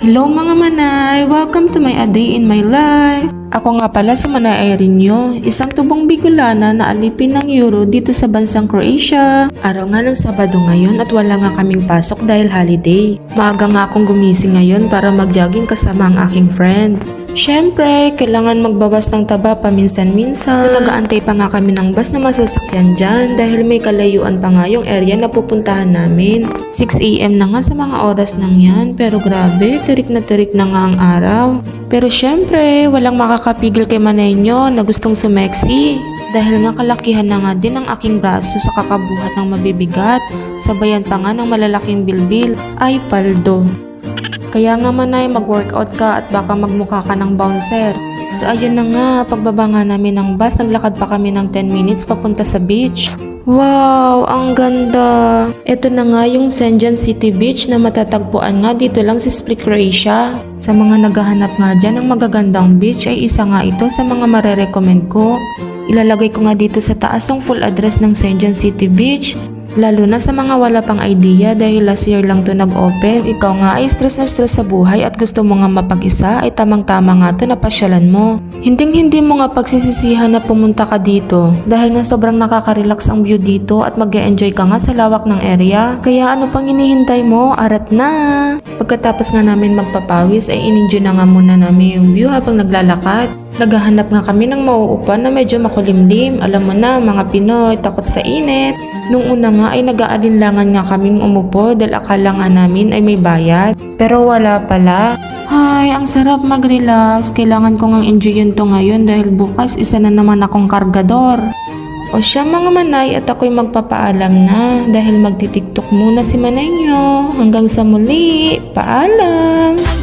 Hello mga Manay! Welcome to my A Day in My Life! Ako nga pala si Manay Ireneo, isang tubong Bicolana na alipin ng Euro dito sa bansang Croatia. Araw nga ng Sabado ngayon at wala nga kaming pasok dahil holiday. Maaga nga akong gumising ngayon para mag-jogging kasama ang aking friend. Siyempre, kailangan magbawas ng taba paminsan-minsan. So nag-aantay pa nga kami ng bus na masasakyan dyan dahil may kalayuan pa nga yung area na pupuntahan namin. 6 AM na nga sa mga oras nang yan, pero grabe, tirik na nga ang araw. Pero siyempre, walang makakapigil kay Manay nyo na gustong sumeksi. Dahil nga kalakihan na nga din ang aking braso sa kakabuhat ng mabibigat, sabayan pa nga ng malalaking bilbil, ay paldo. Kaya nga Manay, mag-workout ka at baka magmukha ka ng bouncer. So ayun na nga, pagbaba nga namin ng bus, naglakad pa kami ng 10 minutes papunta sa beach. Wow, ang ganda! Ito na nga yung Senjan City Beach na matatagpuan nga dito lang sa Split, Croatia. Sa mga naghahanap nga dyan ng magagandang beach ay isa nga ito sa mga marerecommend ko. Ilalagay ko nga dito sa taas ang full address ng Senjan City Beach. Lalo na sa mga wala pang idea dahil last year lang to nag-open. Ikaw nga ay stress na stress sa buhay at gusto mo nga mapag-isa ay tamang-tama nga to na pasyalan mo. Hindi mo nga pagsisisihan na pumunta ka dito dahil nga sobrang nakaka-relax ang view dito at mag-e-enjoy ka nga sa lawak ng area. Kaya ano pang hinihintay mo? Arat na! Pagkatapos nga namin magpapawis ay in-enjoy na nga muna namin yung view habang naglalakad. Naghahanap nga kami ng mauupan na medyo makulimlim. Alam mo na, mga Pinoy, takot sa init. Nung una nga ay nag-aalinlangan nga kaming umupo dahil akala nga namin ay may bayad. Pero wala pala. Ay, ang sarap mag-relax. Kailangan ko nga enjoyin to ngayon dahil bukas isa na naman akong kargador. O siya mga Manay at ako'y magpapaalam na dahil magtitiktok muna si Manay nyo. Hanggang sa muli, paalam!